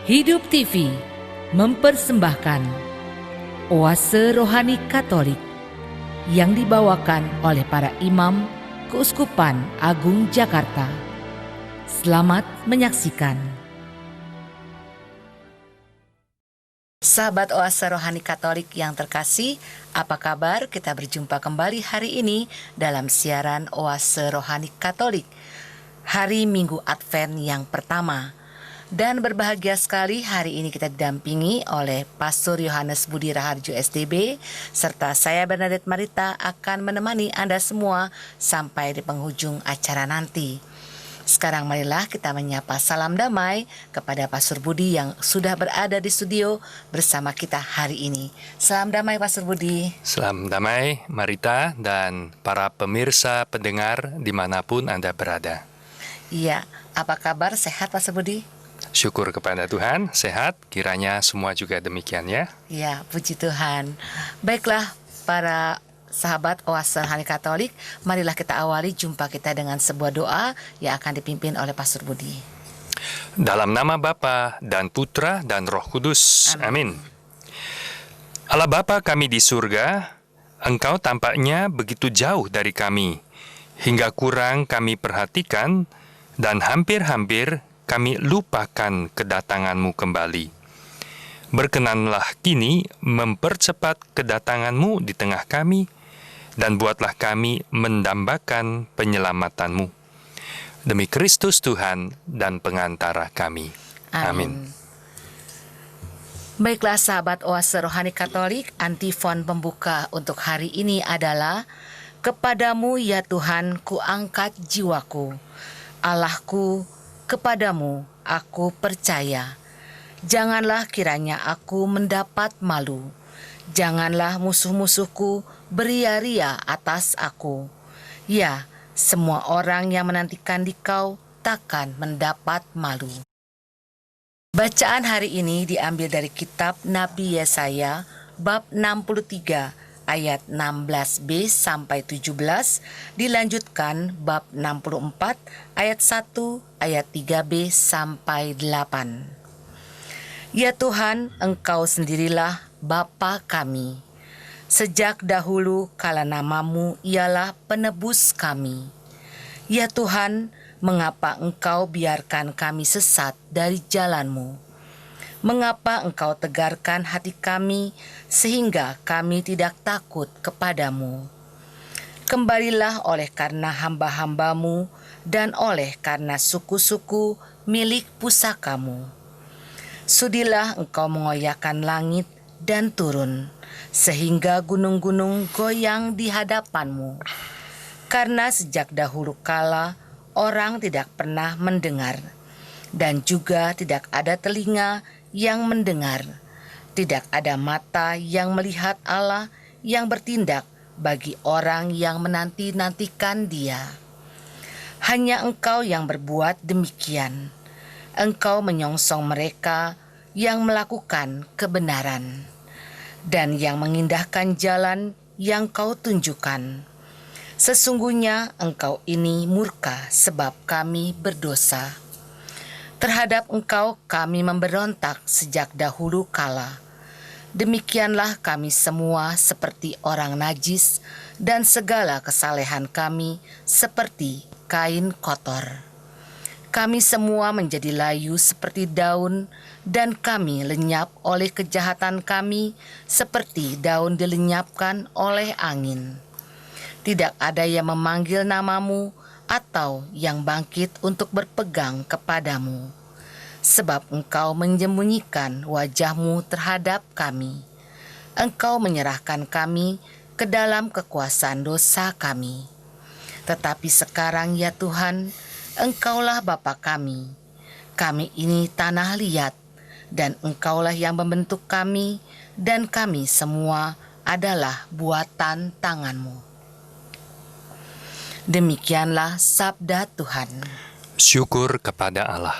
Hidup TV mempersembahkan Oase Rohani Katolik yang dibawakan oleh para imam Keuskupan Agung Jakarta. Selamat menyaksikan. Sahabat Oase Rohani Katolik yang terkasih, apa kabar? Kita berjumpa kembali hari ini dalam siaran Oase Rohani Katolik, hari Minggu Advent yang pertama. Dan berbahagia sekali hari ini kita didampingi oleh Pastor Yohanes Budi Raharjo SDB, serta saya Bernadette Marita akan menemani Anda semua sampai di penghujung acara nanti. Sekarang marilah kita menyapa salam damai kepada Pastor Budi yang sudah berada di studio bersama kita hari ini. Salam damai Pastor Budi. Salam damai Marita dan para pemirsa pendengar dimanapun Anda berada. Iya, apa kabar? Sehat Pastor Budi? Syukur kepada Tuhan, sehat, kiranya semua juga demikian ya. Ya, puji Tuhan. Baiklah para sahabat Oase Rohani Katolik, marilah kita awali jumpa kita dengan sebuah doa yang akan dipimpin oleh Pastor Budi. Dalam nama Bapa dan Putra dan Roh Kudus, amin. Allah Bapa kami di surga, Engkau tampaknya begitu jauh dari kami, hingga kurang kami perhatikan dan hampir-hampir kami lupakan kedatangan-Mu kembali. Berkenanlah kini mempercepat kedatangan-Mu di tengah kami, dan buatlah kami mendambakan penyelamatan-Mu. Demi Kristus Tuhan dan pengantara kami. Amin. Baiklah sahabat Oase Rohani Katolik, antifon pembuka untuk hari ini adalah: Kepadamu ya Tuhan ku angkat jiwaku, Allahku, kepadamu aku percaya. Janganlah kiranya aku mendapat malu. Janganlah musuh-musuhku beria-ria atas aku. Ya, semua orang yang menantikan Dikau takkan mendapat malu. Bacaan hari ini diambil dari kitab Nabi Yesaya bab 63 ayat 16b sampai 17, dilanjutkan bab 64 ayat 1 ayat 3b sampai 8. Ya Tuhan, Engkau sendirilah Bapa kami. Sejak dahulu kala namamu ialah penebus kami. Ya Tuhan, mengapa Engkau biarkan kami sesat dari jalan-Mu? Mengapa Engkau tegarkan hati kami sehingga kami tidak takut kepadamu? Kembalilah oleh karena hamba-hambamu dan oleh karena suku-suku milik pusakamu. Sudilah Engkau mengoyakkan langit dan turun, sehingga gunung-gunung goyang di hadapanmu. Karena sejak dahulu kala orang tidak pernah mendengar, dan juga tidak ada telinga yang mendengar, tidak ada mata yang melihat Allah yang bertindak bagi orang yang menanti-nantikan Dia. Hanya Engkau yang berbuat demikian. Engkau menyongsong mereka yang melakukan kebenaran dan yang mengindahkan jalan yang Kau tunjukkan. Sesungguhnya Engkau ini murka sebab kami berdosa. Terhadap Engkau kami memberontak sejak dahulu kala. Demikianlah kami semua seperti orang najis, dan segala kesalehan kami seperti kain kotor. Kami semua menjadi layu seperti daun, dan kami lenyap oleh kejahatan kami seperti daun dilenyapkan oleh angin. Tidak ada yang memanggil namamu atau yang bangkit untuk berpegang kepadamu. Sebab Engkau menyembunyikan wajah-Mu terhadap kami. Engkau menyerahkan kami ke dalam kekuasaan dosa kami. Tetapi sekarang ya Tuhan, Engkaulah Bapa kami. Kami ini tanah liat, dan Engkaulah yang membentuk kami, dan kami semua adalah buatan tangan-Mu. Demikianlah sabda Tuhan. Syukur kepada Allah.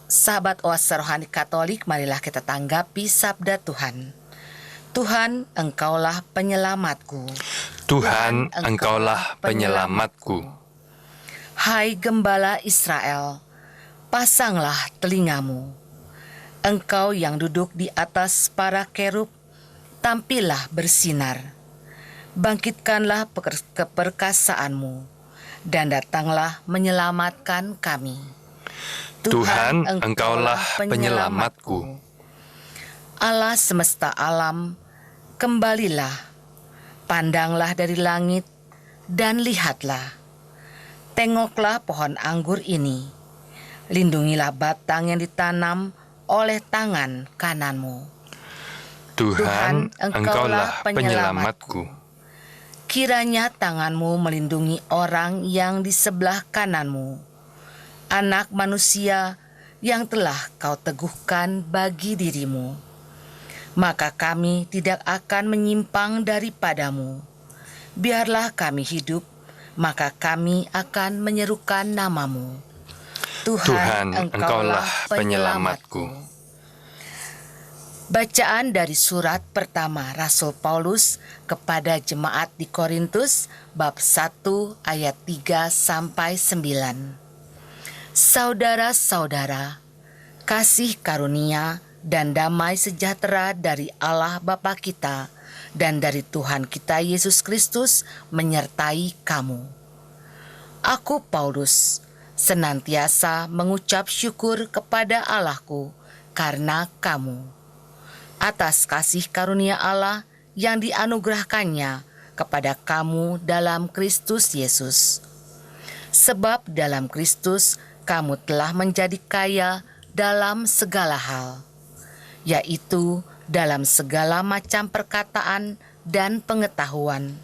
Sahabat Oase Rohani Katolik, marilah kita tanggapi sabda Tuhan. Tuhan, Engkaulah penyelamatku. Tuhan, Engkaulah penyelamatku. Hai Gembala Israel, pasanglah telingamu. Engkau yang duduk di atas para kerub, tampillah bersinar. Bangkitkanlah keperkasaanmu, dan datanglah menyelamatkan kami. Tuhan, Engkaulah penyelamatku. Allah semesta alam, kembalilah, pandanglah dari langit, dan lihatlah. Tengoklah pohon anggur ini, lindungilah batang yang ditanam oleh tangan kananmu. Tuhan, Engkaulah penyelamatku. Kiranya tanganmu melindungi orang yang di sebelah kananmu, anak manusia yang telah kau teguhkan bagi dirimu. Maka kami tidak akan menyimpang daripadamu. Biarlah kami hidup, maka kami akan menyerukan namamu. Tuhan, Engkaulah penyelamatku. Bacaan dari surat pertama Rasul Paulus kepada jemaat di Korintus, bab 1 ayat 3 sampai 9. Saudara-saudara, kasih karunia dan damai sejahtera dari Allah Bapa kita dan dari Tuhan kita Yesus Kristus menyertai kamu. Aku Paulus senantiasa mengucap syukur kepada Allahku karena kamu, atas kasih karunia Allah yang dianugerahkannya kepada kamu dalam Kristus Yesus. Sebab dalam Kristus kamu telah menjadi kaya dalam segala hal, yaitu dalam segala macam perkataan dan pengetahuan,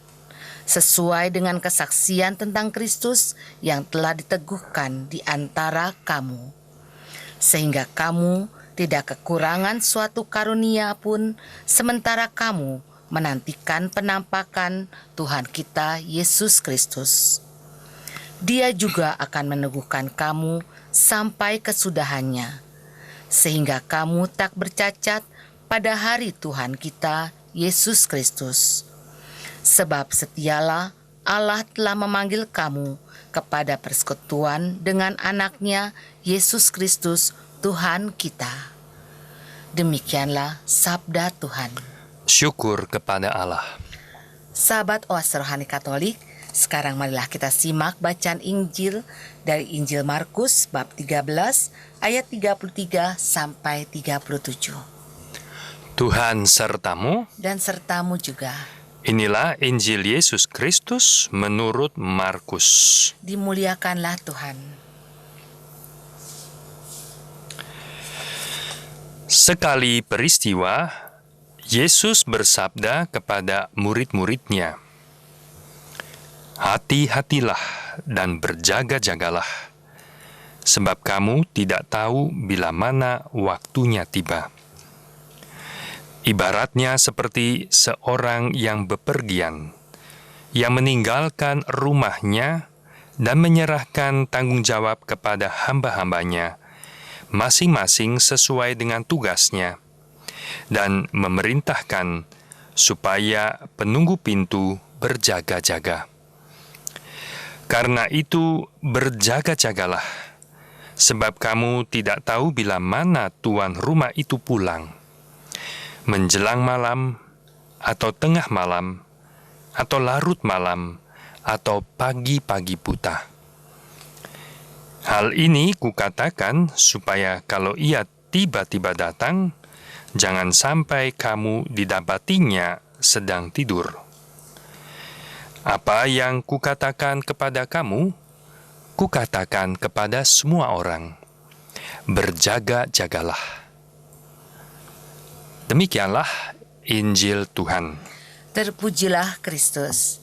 sesuai dengan kesaksian tentang Kristus yang telah diteguhkan di antara kamu, sehingga kamu tidak kekurangan suatu karunia pun sementara kamu menantikan penampakan Tuhan kita Yesus Kristus. Dia juga akan meneguhkan kamu sampai kesudahannya, sehingga kamu tak bercacat pada hari Tuhan kita Yesus Kristus. Sebab setialah Allah telah memanggil kamu kepada persekutuan dengan anaknya Yesus Kristus Tuhan kita. Demikianlah sabda Tuhan. Syukur kepada Allah. Sahabat Oase Rohani Katolik, sekarang marilah kita simak bacaan Injil dari Injil Markus bab 13 ayat 33 sampai 37. Tuhan sertamu. Dan sertamu juga. Inilah Injil Yesus Kristus menurut Markus. Dimuliakanlah Tuhan. Sekali peristiwa, Yesus bersabda kepada murid-muridnya, "Hati-hatilah dan berjaga-jagalah, sebab kamu tidak tahu bila mana waktunya tiba. Ibaratnya seperti seorang yang bepergian, yang meninggalkan rumahnya dan menyerahkan tanggung jawab kepada hamba-hambanya, masing-masing sesuai dengan tugasnya, dan memerintahkan supaya penunggu pintu berjaga-jaga. Karena itu berjaga-jagalah, sebab kamu tidak tahu bila mana tuan rumah itu pulang, menjelang malam, atau tengah malam, atau larut malam, atau pagi-pagi buta. Hal ini kukatakan supaya kalau ia tiba-tiba datang, jangan sampai kamu didapatinya sedang tidur. Apa yang kukatakan kepada kamu, kukatakan kepada semua orang, berjaga-jagalah." Demikianlah Injil Tuhan. Terpujilah Kristus.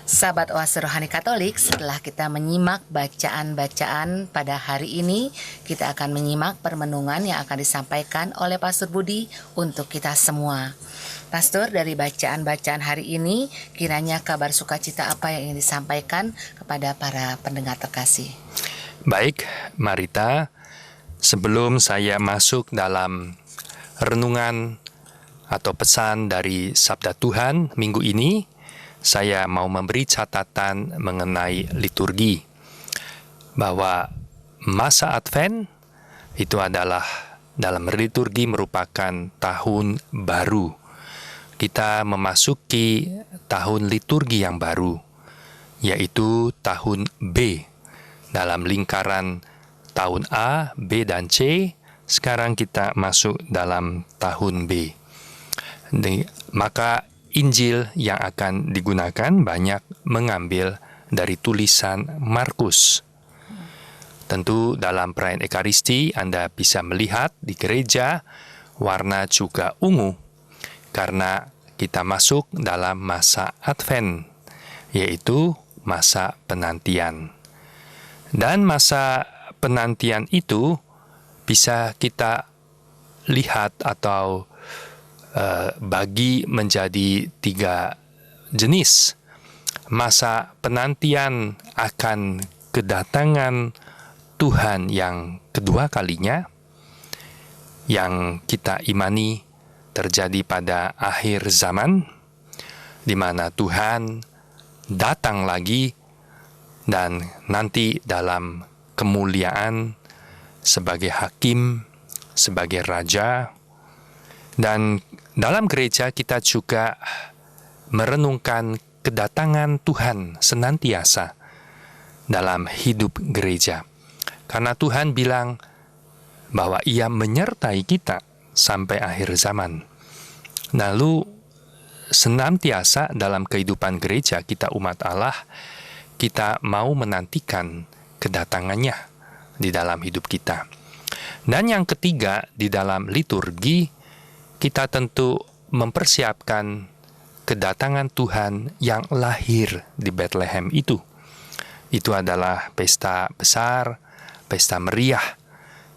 Sahabat Oase Rohani Katolik, setelah kita menyimak bacaan-bacaan pada hari ini, kita akan menyimak permenungan yang akan disampaikan oleh Pastor Budi untuk kita semua. Pastor, dari bacaan-bacaan hari ini, kiranya kabar sukacita apa yang ingin disampaikan kepada para pendengar terkasih? Baik, Marita, sebelum saya masuk dalam renungan atau pesan dari Sabda Tuhan minggu ini, saya mau memberi catatan mengenai liturgi, bahwa masa Advent itu adalah dalam liturgi merupakan tahun baru. Kita memasuki tahun liturgi yang baru, yaitu tahun B. Dalam lingkaran tahun A, B, dan C, sekarang kita masuk dalam tahun B. Maka Injil yang akan digunakan banyak mengambil dari tulisan Markus. Tentu dalam perayaan Ekaristi Anda bisa melihat di gereja warna juga ungu karena kita masuk dalam masa Advent, yaitu masa penantian. Dan masa penantian itu bisa kita lihat atau bagi menjadi 3 jenis. Masa penantian akan kedatangan Tuhan yang kedua kalinya, yang kita imani terjadi pada akhir zaman, di mana Tuhan datang lagi dan nanti dalam kemuliaan sebagai hakim, sebagai raja. Dan dalam gereja kita juga merenungkan kedatangan Tuhan senantiasa dalam hidup gereja. Karena Tuhan bilang bahwa Ia menyertai kita sampai akhir zaman. Lalu senantiasa dalam kehidupan gereja kita umat Allah, kita mau menantikan kedatangannya di dalam hidup kita. Dan yang ketiga, di dalam liturgi, kita tentu mempersiapkan kedatangan Tuhan yang lahir di Bethlehem itu. Itu adalah pesta besar, pesta meriah,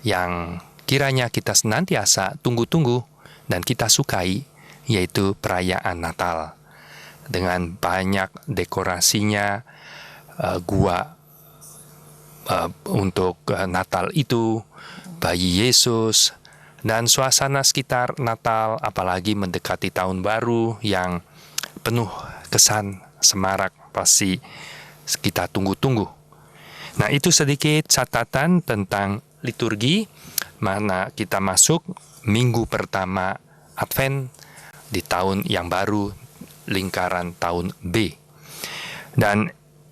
yang kiranya kita senantiasa tunggu-tunggu dan kita sukai, yaitu perayaan Natal. Dengan banyak dekorasinya, gua untuk Natal itu, bayi Yesus, dan suasana sekitar Natal, apalagi mendekati tahun baru yang penuh kesan semarak, pasti kita tunggu-tunggu. Nah, itu sedikit catatan tentang liturgi, mana kita masuk minggu pertama Advent di tahun yang baru, lingkaran tahun B. Dan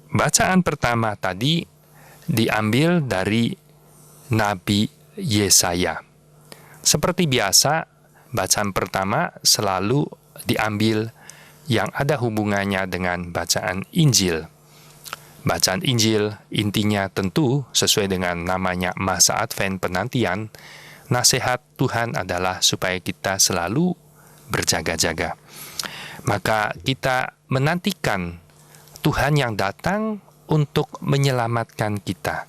bacaan pertama tadi diambil dari Nabi Yesaya. Seperti biasa, bacaan pertama selalu diambil yang ada hubungannya dengan bacaan Injil. Bacaan Injil intinya tentu sesuai dengan namanya masa Advent penantian, nasihat Tuhan adalah supaya kita selalu berjaga-jaga. Maka kita menantikan Tuhan yang datang untuk menyelamatkan kita.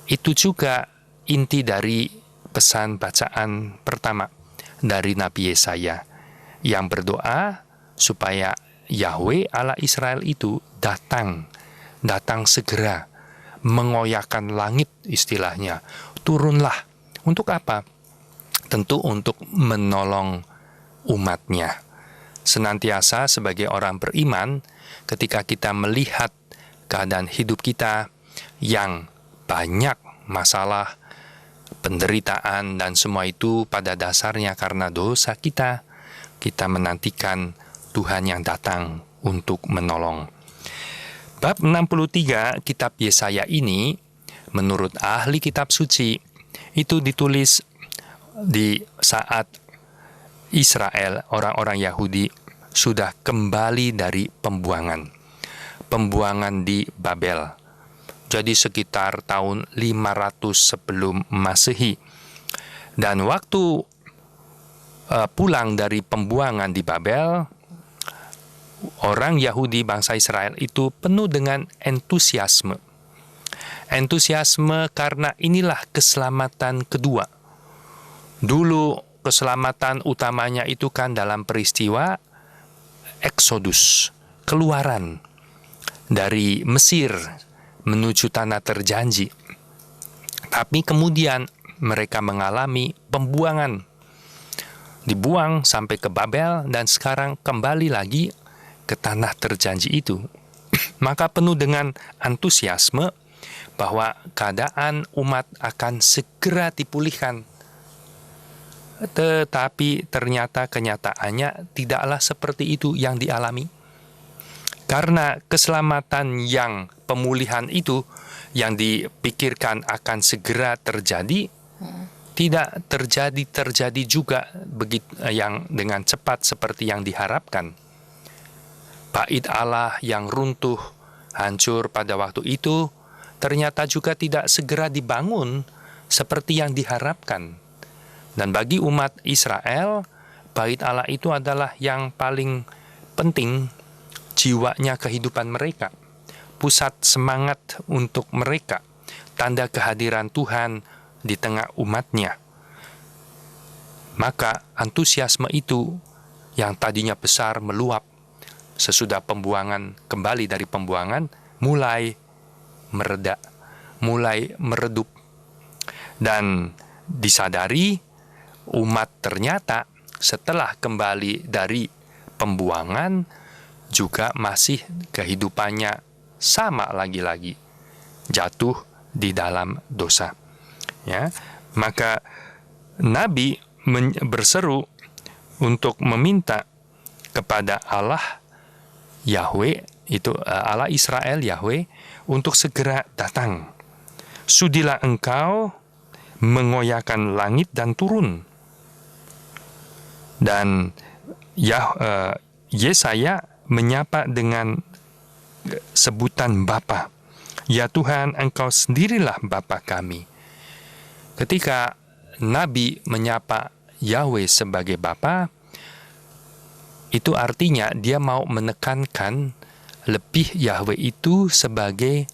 Itu juga inti dari pesan bacaan pertama dari Nabi Yesaya yang berdoa supaya Yahweh Allah Israel itu datang segera, mengoyakkan langit istilahnya, turunlah. Untuk apa? Tentu untuk menolong umatnya. Senantiasa sebagai orang beriman, ketika kita melihat keadaan hidup kita yang banyak masalah, penderitaan, dan semua itu pada dasarnya karena dosa kita menantikan Tuhan yang datang untuk menolong. Bab 63 kitab Yesaya ini, menurut ahli kitab suci, itu ditulis di saat Israel, orang-orang Yahudi, sudah kembali dari pembuangan di Babel. Jadi sekitar tahun 500 sebelum Masehi. Dan waktu pulang dari pembuangan di Babel, orang Yahudi bangsa Israel itu penuh dengan entusiasme. Entusiasme karena inilah keselamatan kedua. Dulu keselamatan utamanya itu kan dalam peristiwa Eksodus, keluaran dari Mesir menuju tanah terjanji. Tapi kemudian mereka mengalami pembuangan. Dibuang sampai ke Babel dan sekarang kembali lagi ke tanah terjanji itu. Maka penuh dengan antusiasme bahwa keadaan umat akan segera dipulihkan. tetapi ternyata kenyataannya tidaklah seperti itu yang dialami. Karena keselamatan yang pemulihan itu yang dipikirkan akan segera terjadi, tidak terjadi juga begitu yang dengan cepat seperti yang diharapkan. Bait Allah yang runtuh, hancur pada waktu itu, ternyata juga tidak segera dibangun seperti yang diharapkan. Dan bagi umat Israel, bait Allah itu adalah yang paling penting, jiwanya kehidupan mereka, pusat semangat untuk mereka, tanda kehadiran Tuhan di tengah umatnya. Maka antusiasme itu yang tadinya besar meluap sesudah pembuangan, kembali dari pembuangan, mulai mereda, mulai meredup. Dan disadari umat ternyata setelah kembali dari pembuangan juga masih kehidupannya sama lagi-lagi, jatuh di dalam dosa. Ya, maka Nabi berseru untuk meminta kepada Allah Yahweh, itu Allah Israel Yahweh, untuk segera datang. Sudilah engkau mengoyakkan langit dan turun. Dan Yesaya menyapa dengan sebutan Bapa. Ya Tuhan, engkau sendirilah Bapa kami. Ketika Nabi menyapa Yahweh sebagai Bapa, itu artinya dia mau menekankan lebih Yahweh itu sebagai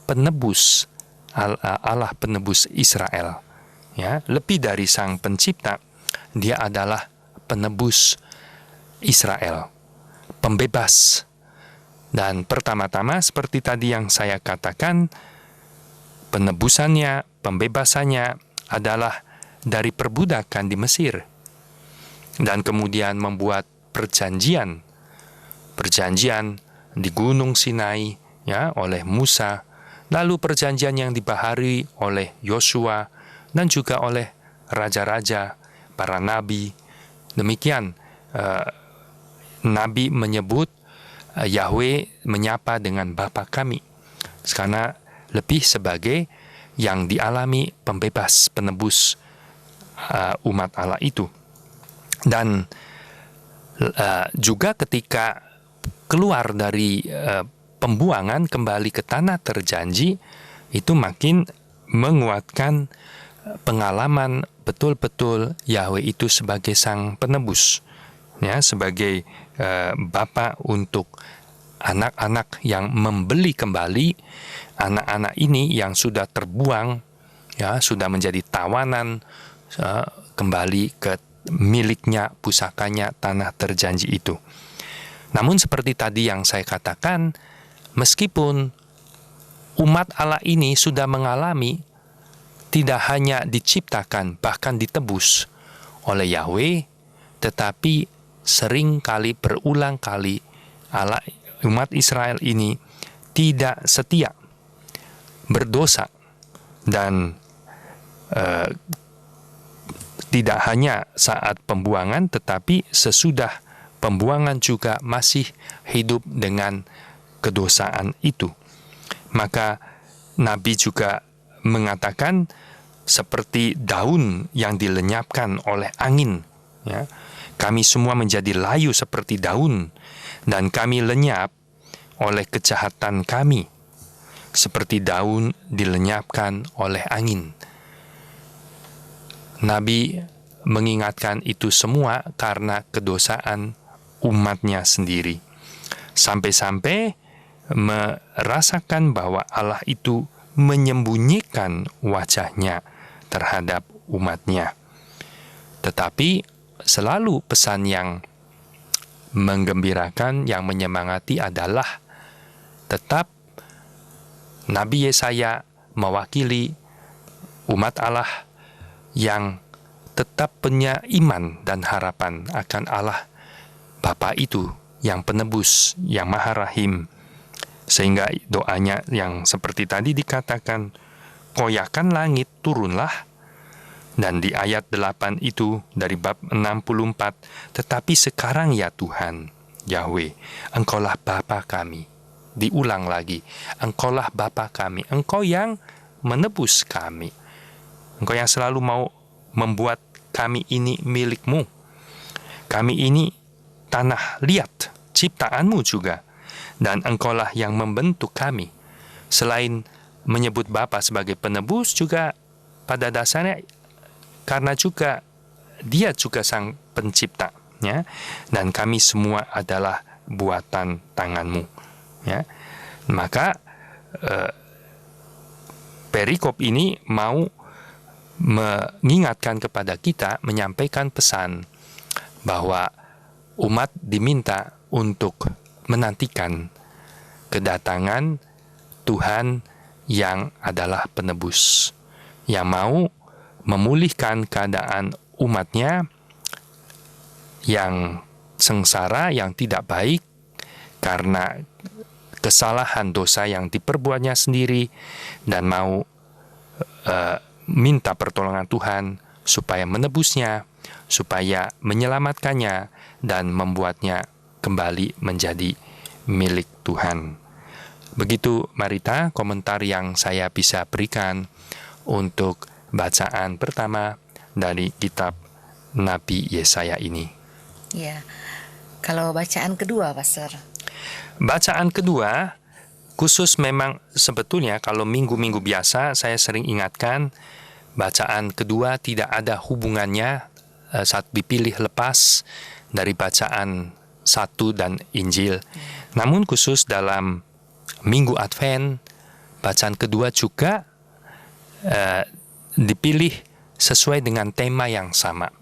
penebus, Allah penebus Israel. Ya, lebih dari sang pencipta, dia adalah penebus Israel, pembebas. Dan pertama-tama seperti tadi yang saya katakan, penebusannya, pembebasannya adalah dari perbudakan di Mesir. Dan kemudian membuat perjanjian di Gunung Sinai, ya, oleh Musa, lalu perjanjian yang dibahari oleh Yosua dan juga oleh raja-raja, para nabi. Demikian Nabi menyebut Yahweh menyapa dengan Bapa kami, karena lebih sebagai yang dialami pembebas, penebus umat Allah itu. Dan juga ketika keluar dari pembuangan kembali ke tanah terjanji, itu makin menguatkan pengalaman betul-betul Yahweh itu sebagai sang penebus, ya, sebagai Bapa untuk anak-anak yang membeli kembali anak-anak ini yang sudah terbuang, ya, sudah menjadi tawanan, kembali ke miliknya, pusakanya, tanah terjanji itu. Namun seperti tadi yang saya katakan, meskipun umat Allah ini sudah mengalami tidak hanya diciptakan, bahkan ditebus oleh Yahweh, tetapi sering kali, berulang kali, umat Israel ini tidak setia, berdosa, dan tidak hanya saat pembuangan, tetapi sesudah pembuangan juga masih hidup dengan kedosaan itu. Maka Nabi juga mengatakan seperti daun yang dilenyapkan oleh angin, ya, kami semua menjadi layu seperti daun, dan kami lenyap oleh kejahatan kami, seperti daun dilenyapkan oleh angin. Nabi mengingatkan itu semua karena kedosaan umatnya sendiri. Sampai-sampai merasakan bahwa Allah itu menyembunyikan wajahnya terhadap umatnya. Tetapi selalu pesan yang menggembirakan, yang menyemangati adalah tetap Nabi Yesaya mewakili umat Allah yang tetap punya iman dan harapan akan Allah Bapa itu yang penebus, yang Maha Rahim. Sehingga doanya yang seperti tadi dikatakan, koyakan langit, turunlah, Dan di ayat 8 itu dari bab 64, tetapi sekarang ya Tuhan, Yahweh, Engkaulah Bapa kami. Diulang lagi, Engkaulah Bapa kami, Engkau yang menebus kami. Engkau yang selalu mau membuat kami ini milikmu. Kami ini tanah liat, ciptaanmu juga. Dan Engkaulah yang membentuk kami. Selain menyebut Bapa sebagai penebus, juga pada dasarnya karena juga Dia juga sang pencipta, ya. Dan kami semua adalah buatan tanganmu, ya. Maka perikop ini mau mengingatkan kepada kita, menyampaikan pesan bahwa umat diminta untuk menantikan kedatangan Tuhan yang adalah penebus, yang mau memulihkan keadaan umatnya yang sengsara, yang tidak baik karena kesalahan dosa yang diperbuatnya sendiri, dan mau minta pertolongan Tuhan supaya menebusnya, supaya menyelamatkannya dan membuatnya kembali menjadi milik Tuhan. Begitu Marita komentar yang saya bisa berikan untuk bacaan pertama dari kitab Nabi Yesaya ini. Ya, kalau bacaan kedua, Pastor. Bacaan kedua, khusus memang sebetulnya kalau minggu-minggu biasa saya sering ingatkan, bacaan kedua tidak ada hubungannya saat dipilih lepas dari bacaan satu dan Injil. Namun khusus dalam Minggu Advent, bacaan kedua juga dipilih sesuai dengan tema yang sama,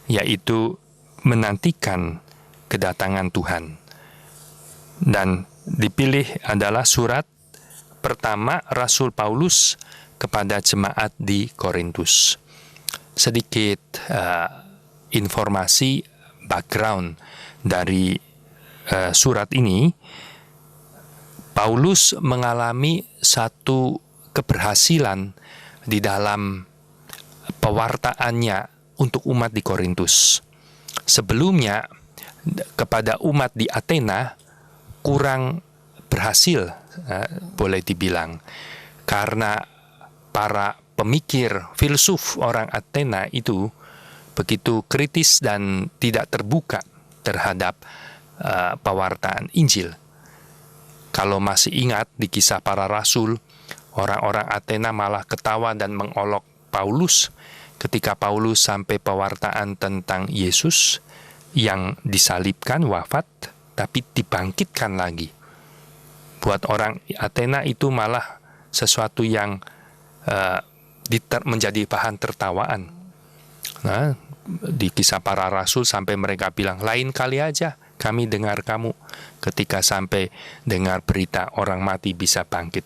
yaitu menantikan kedatangan Tuhan. Dan dipilih adalah surat pertama Rasul Paulus kepada jemaat di Korintus. Sedikit informasi background dari surat ini. Paulus mengalami satu keberhasilan di dalam pewartaannya untuk umat di Korintus. Sebelumnya kepada umat di Athena kurang berhasil, boleh dibilang, karena para pemikir, filsuf orang Athena itu begitu kritis dan tidak terbuka terhadap pewartaan Injil. Kalau masih ingat di Kisah Para Rasul, orang-orang Athena malah ketawa dan mengolok Paulus ketika Paulus sampai pewartaan tentang Yesus yang disalibkan, wafat, tapi dibangkitkan lagi. Buat orang Athena itu malah sesuatu yang menjadi bahan tertawaan. Nah, di Kisah Para Rasul sampai mereka bilang, lain kali aja kami dengar kamu ketika sampai dengar berita orang mati bisa bangkit.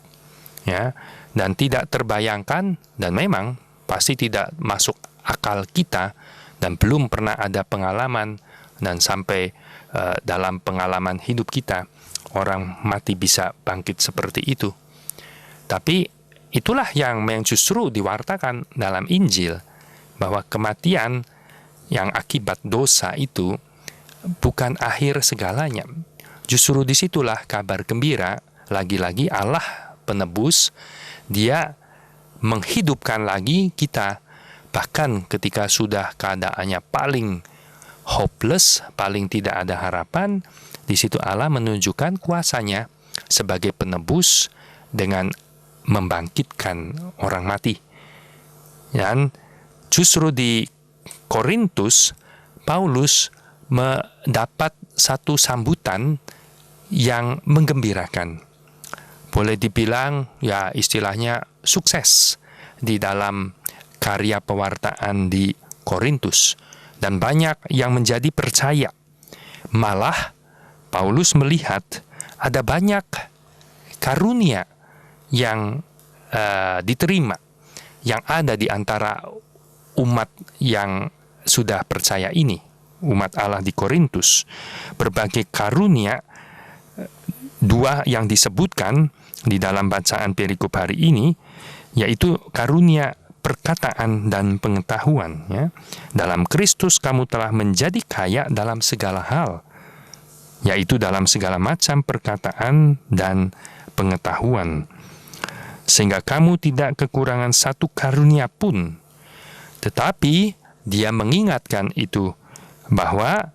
Ya, dan tidak terbayangkan, dan memang pasti tidak masuk akal kita, dan belum pernah ada pengalaman, dan sampai dalam pengalaman hidup kita orang mati bisa bangkit seperti itu. Tapi itulah yang justru diwartakan dalam Injil, bahwa kematian yang akibat dosa itu bukan akhir segalanya. Justru disitulah kabar gembira, lagi-lagi Allah penebus, Dia menghidupkan lagi kita, bahkan ketika sudah keadaannya paling hopeless, paling tidak ada harapan. Di situ Allah menunjukkan kuasanya sebagai penebus dengan membangkitkan orang mati. Dan justru di Korintus, Paulus mendapat satu sambutan yang menggembirakan. Boleh dibilang ya istilahnya sukses di dalam karya pewartaan di Korintus, dan banyak yang menjadi percaya. Malah Paulus melihat ada banyak karunia yang diterima, yang ada di antara umat yang sudah percaya ini, umat Allah di Korintus. Berbagai karunia, dua yang disebutkan di dalam bacaan perikop hari ini, yaitu karunia perkataan dan pengetahuan, ya. Dalam Kristus kamu telah menjadi kaya dalam segala hal, yaitu dalam segala macam perkataan dan pengetahuan, sehingga kamu tidak kekurangan satu karunia pun. Tetapi dia mengingatkan itu, bahwa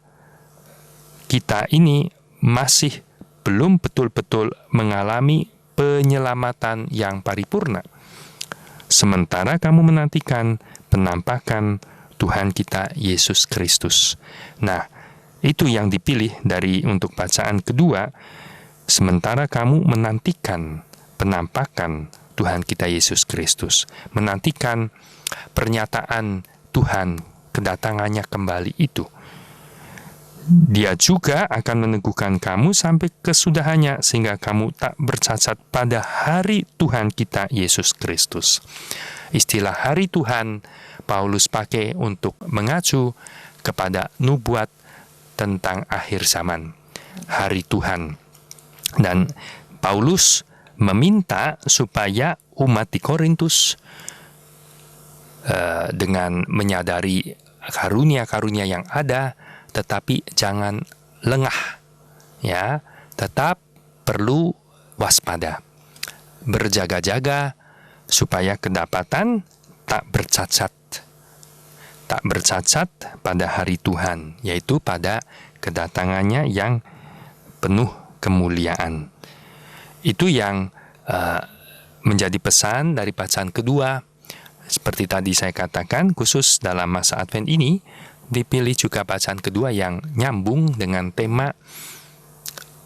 kita ini masih belum betul-betul mengalami penyelamatan yang paripurna, sementara kamu menantikan penampakan Tuhan kita Yesus Kristus. Nah, itu yang dipilih untuk bacaan kedua, sementara kamu menantikan penampakan Tuhan kita Yesus Kristus, menantikan pernyataan Tuhan, kedatangannya kembali itu. Dia juga akan meneguhkan kamu sampai kesudahannya, sehingga kamu tak bercacat pada hari Tuhan kita Yesus Kristus. Istilah hari Tuhan Paulus pakai untuk mengacu kepada nubuat tentang akhir zaman, hari Tuhan. Dan Paulus meminta supaya umat di Korintus dengan menyadari karunia-karunia yang ada, tetapi jangan lengah, ya, tetap perlu waspada, berjaga-jaga supaya kedapatan tak bercacat pada hari Tuhan, yaitu pada kedatangannya yang penuh kemuliaan. Itu yang menjadi pesan dari bacaan kedua. Seperti tadi saya katakan, khusus dalam masa Advent ini dipilih juga bacaan kedua yang nyambung dengan tema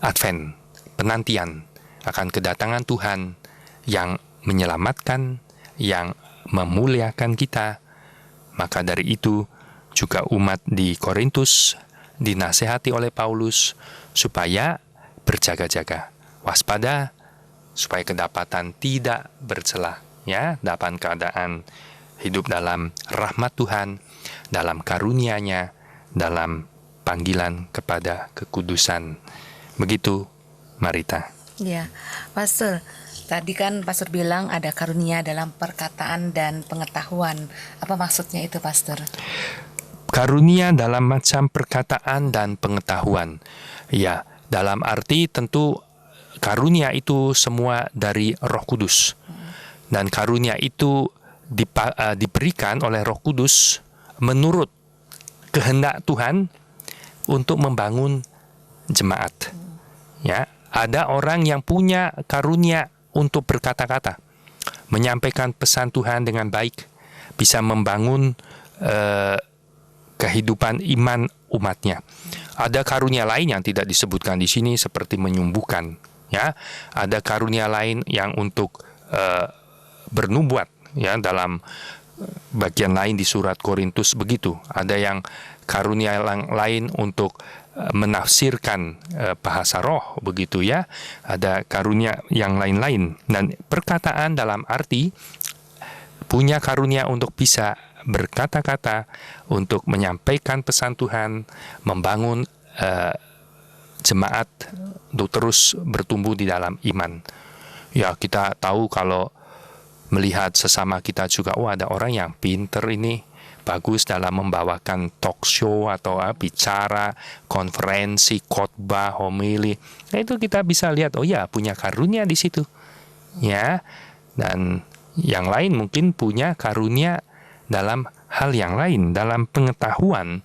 Advent, penantian akan kedatangan Tuhan yang menyelamatkan, yang memuliakan kita. Maka dari itu juga umat di Korintus dinasehati oleh Paulus supaya berjaga-jaga, waspada, supaya kedapatan tidak bercela, ya, dalam keadaan hidup dalam rahmat Tuhan, dalam karunia-Nya, dalam panggilan kepada kekudusan. Begitu, Marita. Ya, Pastor, tadi kan Pastor bilang ada karunia dalam perkataan dan pengetahuan. Apa maksudnya itu, Pastor? Karunia dalam macam perkataan dan pengetahuan. Ya, dalam arti tentu karunia itu semua dari Roh Kudus. Dan karunia itu diberikan oleh Roh Kudus menurut kehendak Tuhan untuk membangun jemaat. Ya, ada orang yang punya karunia untuk berkata-kata, menyampaikan pesan Tuhan dengan baik, bisa membangun kehidupan iman umatnya. Ada karunia lain yang tidak disebutkan di sini seperti menyembuhkan, ya. Ada karunia lain yang untuk bernubuat, ya, dalam bagian lain di surat Korintus begitu. Ada yang karunia lain untuk menafsirkan bahasa roh begitu, ya. Ada karunia yang lain-lain. Dan perkataan dalam arti punya karunia untuk bisa berkata-kata, untuk menyampaikan pesan Tuhan, membangun jemaat untuk terus bertumbuh di dalam iman. Ya, kita tahu kalau melihat sesama kita juga, ada orang yang pinter ini, bagus dalam membawakan talk show atau bicara, konferensi, khotbah, homili. Nah, itu kita bisa lihat, punya karunia di situ. Ya, dan yang lain mungkin punya karunia dalam hal yang lain, dalam pengetahuan.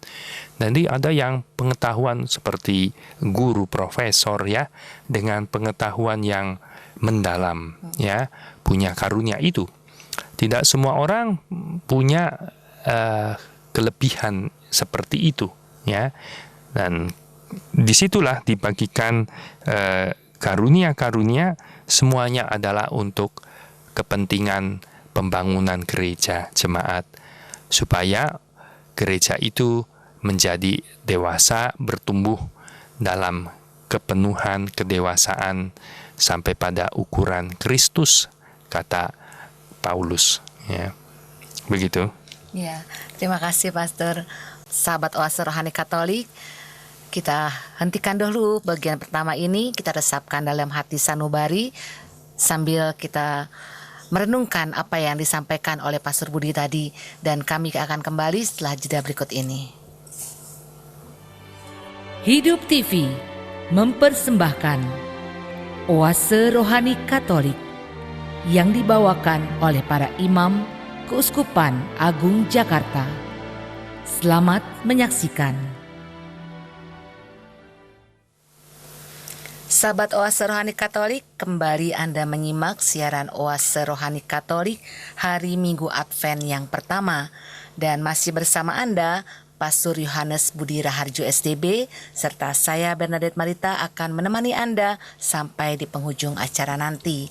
Nanti ada yang pengetahuan seperti guru, profesor, ya, dengan pengetahuan yang mendalam, ya, punya karunia itu. Tidak semua orang punya kelebihan seperti itu, ya. Dan disitulah dibagikan karunia-karunia, semuanya adalah untuk kepentingan pembangunan gereja, jemaat, supaya gereja itu menjadi dewasa, bertumbuh dalam kepenuhan, kedewasaan, sampai pada ukuran Kristus, kata Paulus, ya. Begitu. Ya, terima kasih, Pastor. Sahabat Oase Rohani Katolik, kita hentikan dulu bagian pertama ini, kita resapkan dalam hati sanubari sambil kita merenungkan apa yang disampaikan oleh Pastor Budi tadi, dan kami akan kembali setelah jeda berikut ini. Hidup TV mempersembahkan Oase Rohani Katolik yang dibawakan oleh para imam Keuskupan Agung Jakarta. Selamat menyaksikan. Sahabat Oase Rohani Katolik, kembali Anda menyimak siaran Oase Rohani Katolik hari Minggu Advent yang pertama. Dan masih bersama Anda, Pastor Yohanes Budi Raharjo SDB, serta saya Bernadette Marita akan menemani Anda sampai di penghujung acara nanti.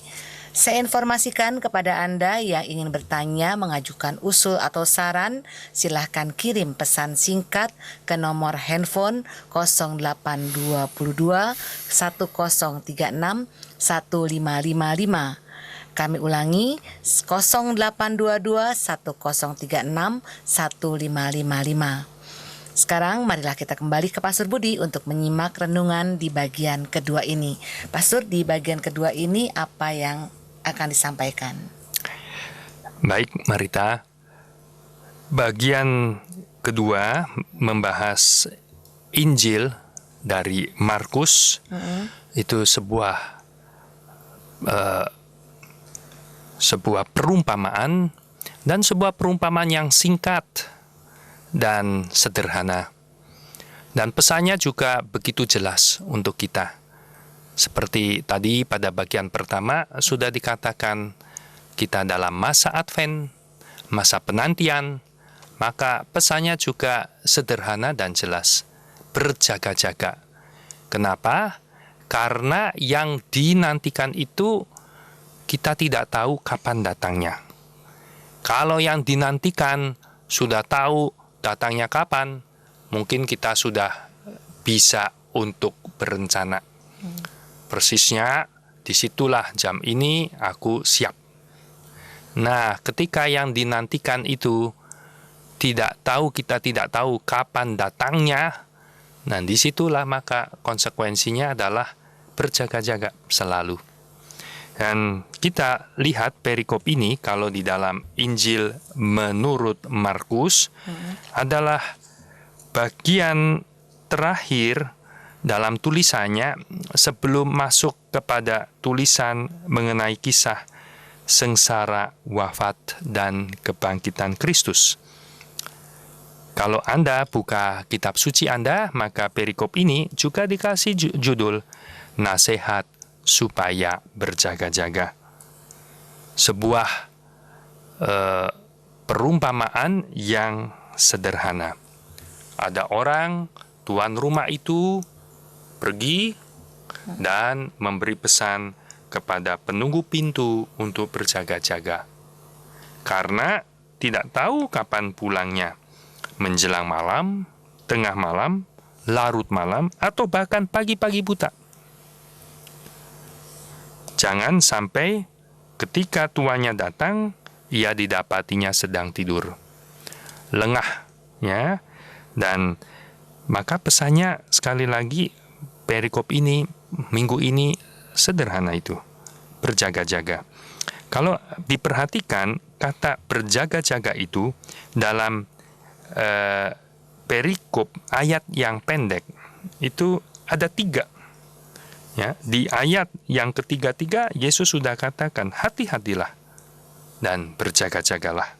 Saya informasikan kepada Anda yang ingin bertanya, mengajukan usul atau saran, silahkan kirim pesan singkat ke nomor handphone 0822 1036 1555. Kami ulangi 0822 1036 1555. Sekarang marilah kita kembali ke Pastor Budi untuk menyimak renungan di bagian kedua ini. Pastor, di bagian kedua ini apa yang akan disampaikan? Baik, Marita. Bagian kedua membahas Injil dari Markus. Itu sebuah perumpamaan, dan sebuah perumpamaan yang singkat dan sederhana. Dan pesannya juga begitu jelas untuk kita. Seperti tadi pada bagian pertama sudah dikatakan, kita dalam masa Advent, masa penantian, maka pesannya juga sederhana dan jelas. Berjaga-jaga. Kenapa? Karena yang dinantikan itu kita tidak tahu kapan datangnya. Kalau yang dinantikan sudah tahu datangnya kapan, mungkin kita sudah bisa untuk berencana. Persisnya, disitulah jam ini aku siap. Nah, ketika yang dinantikan itu kita tidak tahu kapan datangnya, nah disitulah maka konsekuensinya adalah berjaga-jaga selalu. Dan kita lihat perikop ini kalau di dalam Injil menurut Markus adalah bagian terakhir dalam tulisannya sebelum masuk kepada tulisan mengenai kisah sengsara, wafat, dan kebangkitan Kristus. Kalau Anda buka kitab suci Anda, maka perikop ini juga dikasih judul Nasihat Supaya Berjaga-jaga. Sebuah perumpamaan yang sederhana. Ada orang, tuan rumah itu pergi dan memberi pesan kepada penunggu pintu untuk berjaga-jaga. Karena tidak tahu kapan pulangnya. Menjelang malam, tengah malam, larut malam, atau bahkan pagi-pagi buta. Jangan sampai ketika tuannya datang, ia didapatinya sedang tidur. Lengah, ya. Dan maka pesannya sekali lagi, perikop ini, minggu ini sederhana itu. Berjaga-jaga. Kalau diperhatikan, kata berjaga-jaga itu dalam perikop ayat yang pendek itu ada 3. Ya, di ayat yang ketiga-tiga Yesus sudah katakan hati-hatilah dan berjaga-jagalah.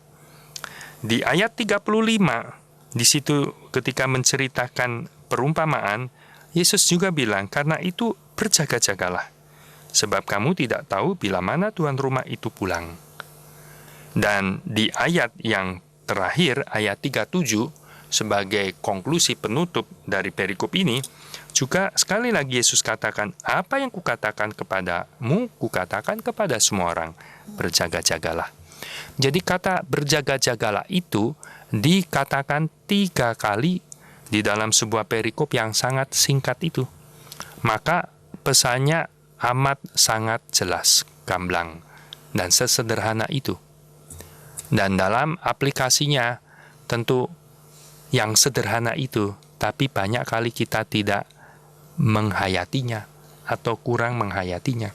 Di ayat 35 di situ ketika menceritakan perumpamaan, Yesus juga bilang karena itu berjaga-jagalah sebab kamu tidak tahu bila mana tuan rumah itu pulang. Dan di ayat yang terakhir, ayat 37, sebagai konklusi penutup dari perikop ini, juga sekali lagi Yesus katakan, apa yang kukatakan kepadamu, kukatakan kepada semua orang, berjaga-jagalah. Jadi kata berjaga-jagalah itu dikatakan 3 kali di dalam sebuah perikop yang sangat singkat itu. Maka pesannya amat sangat jelas, gamblang, dan sesederhana itu. Dan dalam aplikasinya tentu yang sederhana itu, tapi banyak kali kita tidak menghayatinya atau kurang menghayatinya.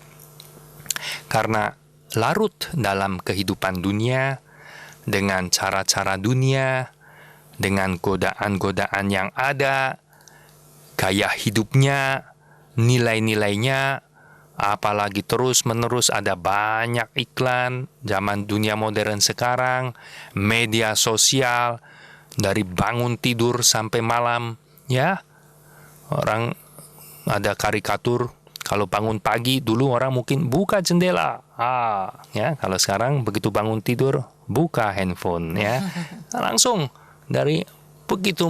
Karena larut dalam kehidupan dunia, dengan cara-cara dunia, dengan godaan-godaan yang ada, gaya hidupnya, nilai-nilainya, apalagi terus-menerus ada banyak iklan, zaman dunia modern sekarang, media sosial, dari bangun tidur sampai malam, ya. Orang ada karikatur, kalau bangun pagi dulu orang mungkin buka jendela. Ya, kalau sekarang begitu bangun tidur, buka handphone, ya. Langsung dari begitu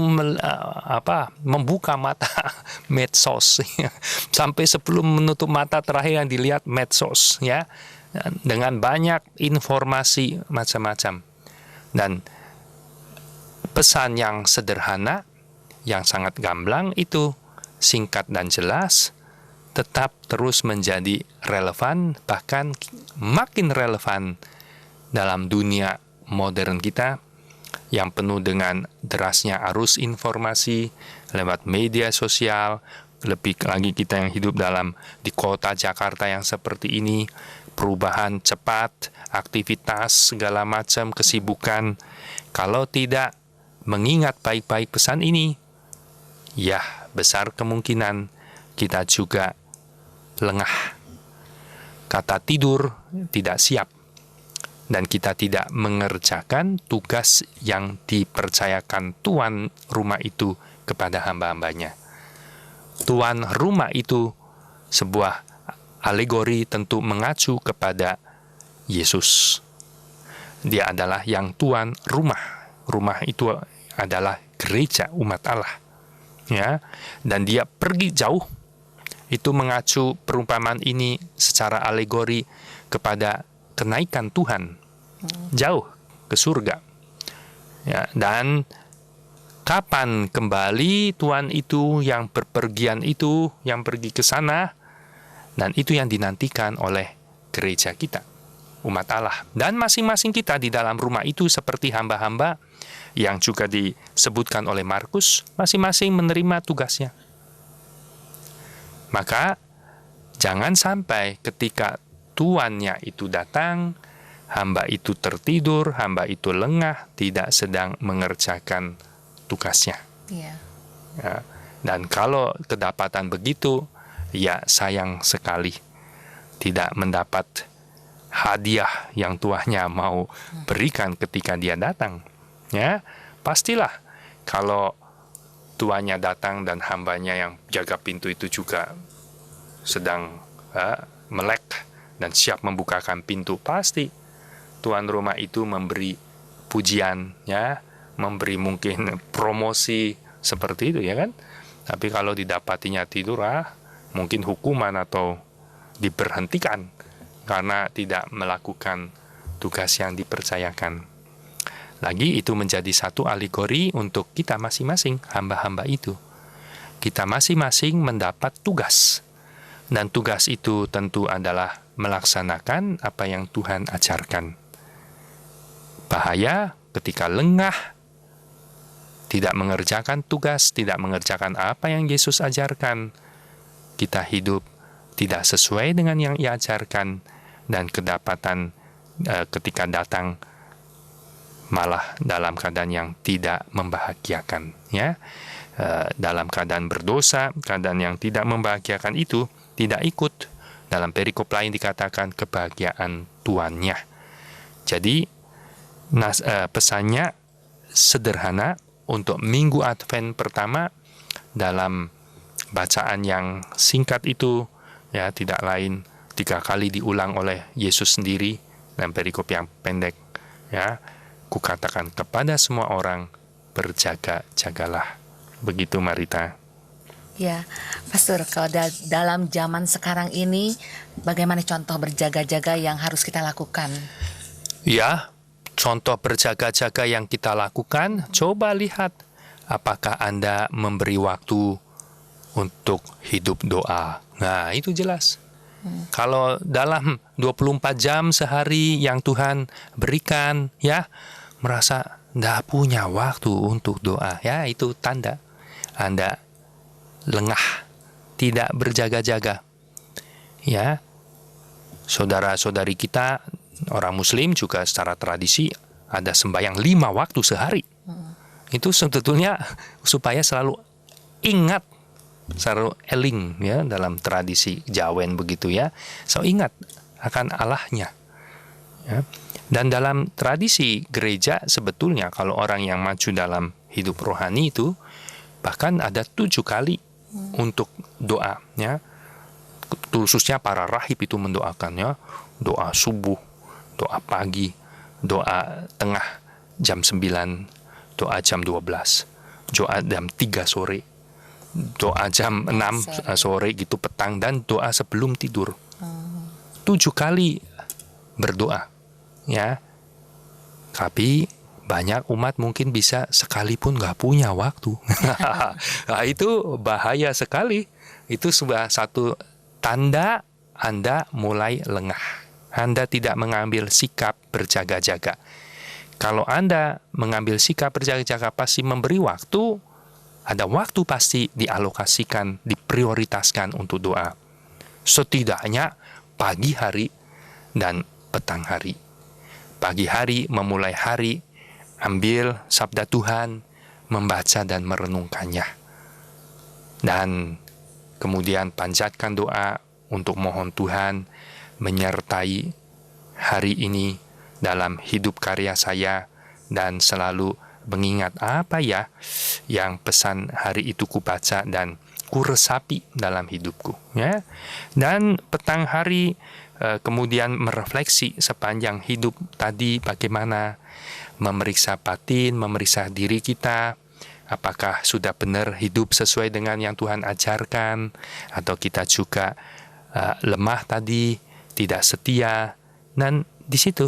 membuka mata medsos sampai sebelum menutup mata terakhir yang dilihat medsos, ya, dengan banyak informasi macam-macam. Dan pesan yang sederhana, yang sangat gamblang itu singkat dan jelas, tetap terus menjadi relevan, bahkan makin relevan dalam dunia modern kita yang penuh dengan derasnya arus informasi lewat media sosial. Lebih lagi kita yang hidup di kota Jakarta yang seperti ini, perubahan cepat, aktivitas segala macam, kesibukan. Kalau tidak mengingat baik-baik pesan ini, ya besar kemungkinan kita juga lengah. Kata tidur tidak siap, dan kita tidak mengerjakan tugas yang dipercayakan tuan rumah itu kepada hamba-hambanya. Tuan rumah itu sebuah alegori, tentu mengacu kepada Yesus. Dia adalah yang tuan rumah. Rumah itu adalah gereja umat Allah. Ya, dan dia pergi jauh. Itu mengacu perumpamaan ini secara alegori kepada kenaikan Tuhan jauh ke surga, ya. Dan kapan kembali Tuhan itu yang berpergian itu, yang pergi ke sana, dan itu yang dinantikan oleh gereja kita, umat Allah. Dan masing-masing kita di dalam rumah itu seperti hamba-hamba yang juga disebutkan oleh Markus, masing-masing menerima tugasnya. Maka jangan sampai ketika tuannya itu datang, hamba itu tertidur, hamba itu lengah, tidak sedang mengerjakan tugasnya. Iya. Ya, dan kalau kedapatan begitu, ya sayang sekali tidak mendapat hadiah yang tuannya mau berikan ketika dia datang. Ya, pastilah kalau tuannya datang dan hambanya yang jaga pintu itu juga sedang melek dan siap membukakan pintu, pasti tuan rumah itu memberi pujian, ya, memberi mungkin promosi seperti itu, ya kan? Tapi kalau didapatinya tidur, mungkin hukuman atau diberhentikan karena tidak melakukan tugas yang dipercayakan. Lagi itu menjadi satu alegori untuk kita masing-masing hamba-hamba itu. Kita masing-masing mendapat tugas. Dan tugas itu tentu adalah melaksanakan apa yang Tuhan ajarkan. Bahaya ketika lengah, tidak mengerjakan tugas, tidak mengerjakan apa yang Yesus ajarkan. Kita hidup tidak sesuai dengan yang Ia ajarkan, dan kedapatan ketika datang malah dalam keadaan yang tidak membahagiakan, ya. Dalam keadaan berdosa, keadaan yang tidak membahagiakan itu tidak ikut. Dalam perikop lain dikatakan kebahagiaan tuannya. Jadi pesannya sederhana untuk Minggu Advent pertama dalam bacaan yang singkat itu, ya, tidak lain 3 kali diulang oleh Yesus sendiri dalam perikop yang pendek, ya. Kukatakan kepada semua orang, berjaga-jagalah. Begitu Marita. Ya, Pastor, kalau dalam zaman sekarang ini, bagaimana contoh berjaga-jaga yang harus kita lakukan? Ya, contoh berjaga-jaga yang kita lakukan, coba lihat apakah Anda memberi waktu untuk hidup doa. Nah, itu jelas. Kalau dalam 24 jam sehari yang Tuhan berikan, ya, merasa tidak punya waktu untuk doa, ya, itu tanda Anda lengah, tidak berjaga-jaga. Ya, saudara-saudari kita orang Muslim juga secara tradisi ada sembahyang 5 waktu sehari. Itu sebetulnya supaya selalu ingat, selalu eling ya, dalam tradisi Jawen begitu ya. So ingat akan Allahnya. Ya. Dan dalam tradisi gereja sebetulnya kalau orang yang maju dalam hidup rohani itu bahkan ada 7 kali untuk doa ya. Khususnya para rahib itu mendoakannya, doa subuh, doa pagi, doa tengah jam 9, doa jam 12, doa jam 3 sore, doa jam 6 sore gitu petang, dan doa sebelum tidur. 7 kali berdoa ya. Tapi banyak umat mungkin bisa sekalipun nggak punya waktu. Nah, itu bahaya sekali. Itu sebuah satu tanda Anda mulai lengah. Anda tidak mengambil sikap berjaga-jaga. Kalau Anda mengambil sikap berjaga-jaga, pasti memberi waktu, ada waktu pasti dialokasikan, diprioritaskan untuk doa. Setidaknya pagi hari dan petang hari. Pagi hari memulai hari, ambil sabda Tuhan, membaca dan merenungkannya. Dan kemudian panjatkan doa untuk mohon Tuhan menyertai hari ini dalam hidup karya saya, dan selalu mengingat apa ya yang pesan hari itu kubaca dan kuresapi dalam hidupku ya. Dan petang hari kemudian merefleksi sepanjang hidup tadi, bagaimana memeriksa batin, memeriksa diri kita, apakah sudah benar hidup sesuai dengan yang Tuhan ajarkan, atau kita juga lemah tadi, tidak setia. Dan di situ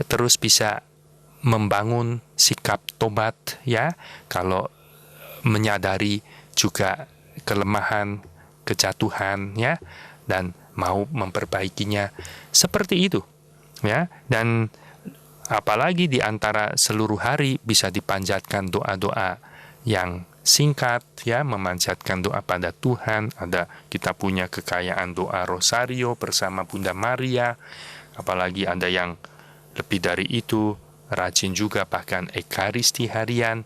terus bisa membangun sikap tobat ya, kalau menyadari juga kelemahan, kejatuhan ya, dan mau memperbaikinya seperti itu ya. Dan apalagi di antara seluruh hari bisa dipanjatkan doa-doa yang singkat ya, memanjatkan doa pada Tuhan. Kita punya kekayaan doa rosario bersama Bunda Maria, apalagi ada yang lebih dari itu, rajin juga bahkan ekaristi harian.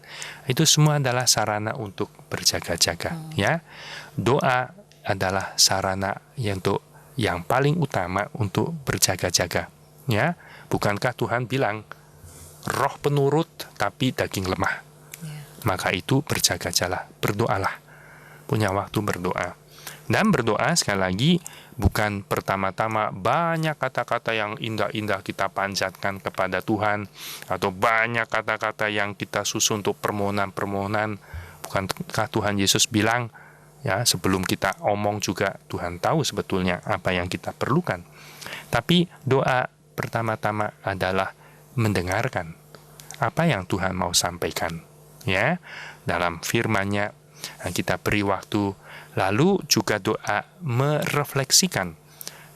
Itu semua adalah sarana untuk berjaga-jaga ya. Doa adalah sarana yang paling utama untuk berjaga-jaga ya. Bukankah Tuhan bilang roh penurut tapi daging lemah? Maka itu berjaga-jaga, berdoalah, punya waktu berdoa. Dan berdoa sekali lagi bukan pertama-tama banyak kata-kata yang indah-indah kita panjatkan kepada Tuhan, atau banyak kata-kata yang kita susun untuk permohonan-permohonan. Bukankah Tuhan Yesus bilang ya, sebelum kita omong juga Tuhan tahu sebetulnya apa yang kita perlukan. Tapi doa pertama-tama adalah mendengarkan apa yang Tuhan mau sampaikan ya dalam firman-Nya. Kita beri waktu, lalu juga doa merefleksikan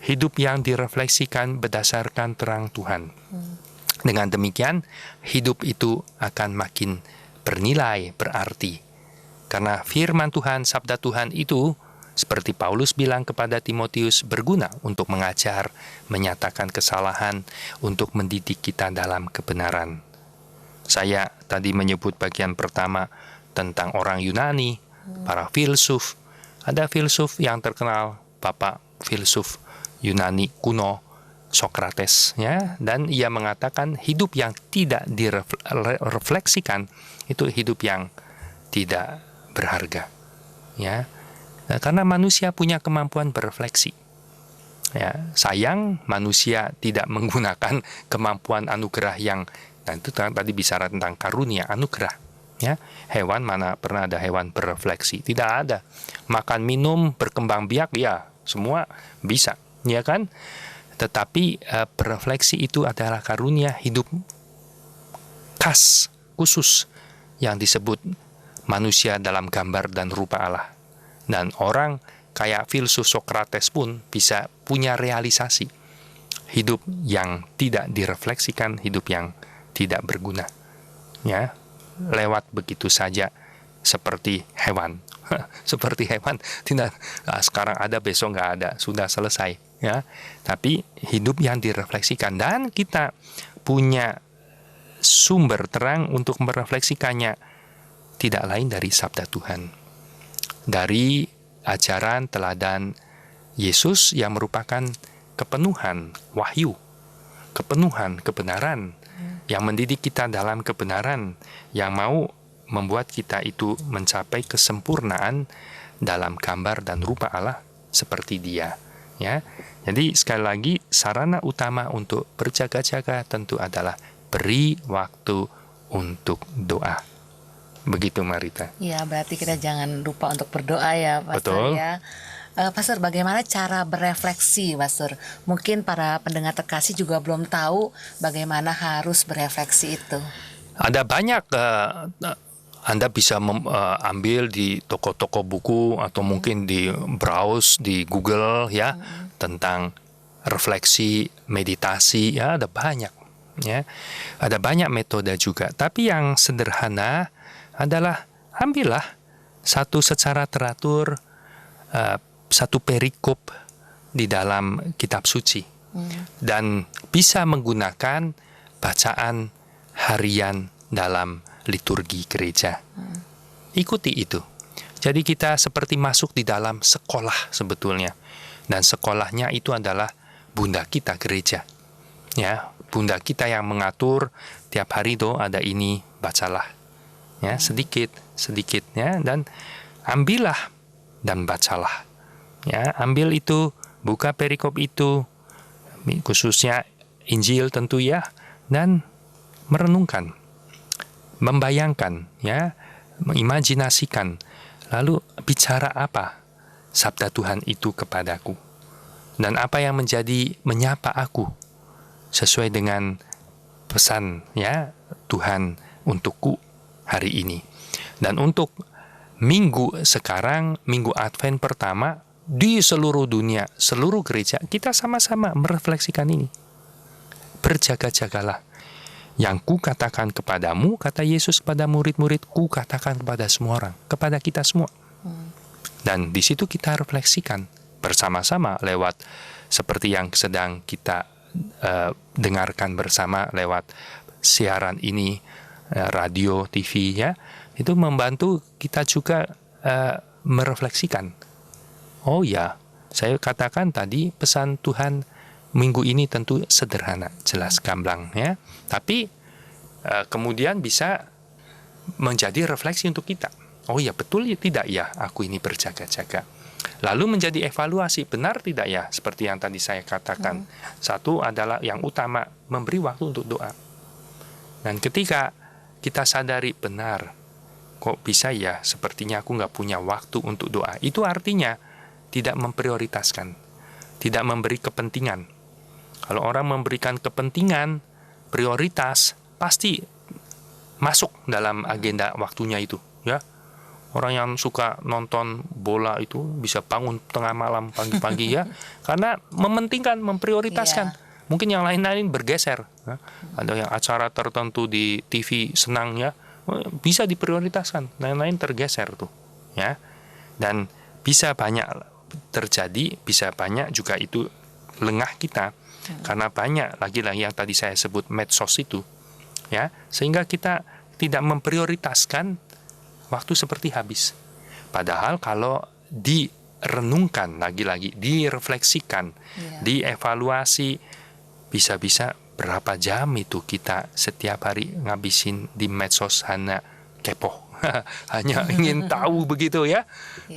hidup yang direfleksikan berdasarkan terang Tuhan. Dengan demikian hidup itu akan makin bernilai, berarti, karena firman Tuhan, sabda Tuhan itu seperti Paulus bilang kepada Timotius, berguna untuk mengajar, menyatakan kesalahan, untuk mendidik kita dalam kebenaran. Saya tadi menyebut bagian pertama tentang orang Yunani, para filsuf. Ada filsuf yang terkenal, Bapak filsuf Yunani kuno, Sokrates ya, dan ia mengatakan hidup yang tidak direfleksikan itu hidup yang tidak berharga ya. Nah, karena manusia punya kemampuan berefleksi ya. Sayang manusia tidak menggunakan kemampuan anugerah yang, nah itu tadi bicara tentang karunia anugerah ya. Hewan, mana pernah ada hewan berefleksi? Tidak ada. Makan, minum, berkembang biak ya semua bisa ya kan. Tetapi berefleksi itu adalah karunia hidup khas, khusus, yang disebut manusia dalam gambar dan rupa Allah. Dan orang kayak filsuf Sokrates pun bisa punya realisasi hidup yang tidak direfleksikan, hidup yang tidak berguna ya, lewat begitu saja seperti hewan. Seperti hewan, tidak sekarang ada besok nggak ada, sudah selesai ya, tapi hidup yang direfleksikan, dan kita punya sumber terang untuk merefleksikannya tidak lain dari sabda Tuhan, dari ajaran teladan Yesus yang merupakan kepenuhan wahyu, kepenuhan kebenaran, yang mendidik kita dalam kebenaran, yang mau membuat kita itu mencapai kesempurnaan dalam gambar dan rupa Allah seperti Dia, ya. Jadi sekali lagi, sarana utama untuk berjaga-jaga tentu adalah beri waktu untuk doa. Begitu, Marita. Ya, berarti kita jangan lupa untuk berdoa ya, Pastor. Betul. Ya. Pastor, bagaimana cara berefleksi, Pastor? Mungkin para pendengar terkasih juga belum tahu bagaimana harus berefleksi itu. Ada banyak, Anda bisa ambil di toko-toko buku atau mungkin di browse di Google, ya, tentang refleksi, meditasi, ya, ada banyak, ya. Ada banyak metode juga. Tapi yang sederhana adalah ambillah satu secara teratur, satu perikop di dalam kitab suci, dan bisa menggunakan bacaan harian dalam liturgi gereja. Ikuti itu. Jadi kita seperti masuk di dalam sekolah sebetulnya, dan sekolahnya itu adalah bunda kita gereja, ya, bunda kita yang mengatur tiap hari tuh ada ini, bacalah, ya, sedikit ya, dan ambillah dan bacalah, ya, ambil itu, buka perikop itu, khususnya Injil tentu, ya, dan merenungkan, membayangkan, ya, mengimajinasikan, lalu bicara apa sabda Tuhan itu kepadaku, dan apa yang menjadi menyapa aku sesuai dengan pesan, ya, Tuhan untukku hari ini. Dan untuk minggu sekarang, minggu Advent pertama, di seluruh dunia, seluruh gereja, kita sama-sama merefleksikan ini. Berjaga-jagalah. Yang ku katakan kepadamu, kata Yesus kepada murid-murid, ku katakan kepada semua orang, kepada kita semua. Dan di situ kita refleksikan bersama-sama lewat seperti yang sedang kita dengarkan bersama lewat siaran ini, radio, TV, ya. Itu membantu kita juga merefleksikan. Oh ya, saya katakan tadi pesan Tuhan minggu ini tentu sederhana, jelas, gamblang, ya. Tapi kemudian bisa menjadi refleksi untuk kita. Oh ya, betul ya tidak ya aku ini berjaga-jaga. Lalu menjadi evaluasi, benar tidak ya seperti yang tadi saya katakan. Satu adalah yang utama, memberi waktu untuk doa. Dan ketika kita sadari benar, kok bisa ya sepertinya aku nggak punya waktu untuk doa. Itu artinya tidak memprioritaskan, tidak memberi kepentingan. Kalau orang memberikan kepentingan, prioritas, pasti masuk dalam agenda waktunya itu, ya. Orang yang suka nonton bola itu bisa bangun tengah malam, pagi-pagi, ya, karena mementingkan, memprioritaskan. Mungkin yang lain-lain bergeser, ya. Ada yang acara tertentu di TV senang, ya, bisa diprioritaskan, lain-lain tergeser tuh, ya. Dan bisa banyak terjadi, bisa banyak juga itu lengah kita. Karena banyak lagi-lagi yang tadi saya sebut medsos itu, ya, sehingga kita tidak memprioritaskan waktu seperti habis. Padahal kalau direnungkan lagi-lagi, direfleksikan, dievaluasi, bisa-bisa berapa jam itu kita setiap hari ngabisin di medsos hanya kepo, hanya ingin tahu begitu, ya.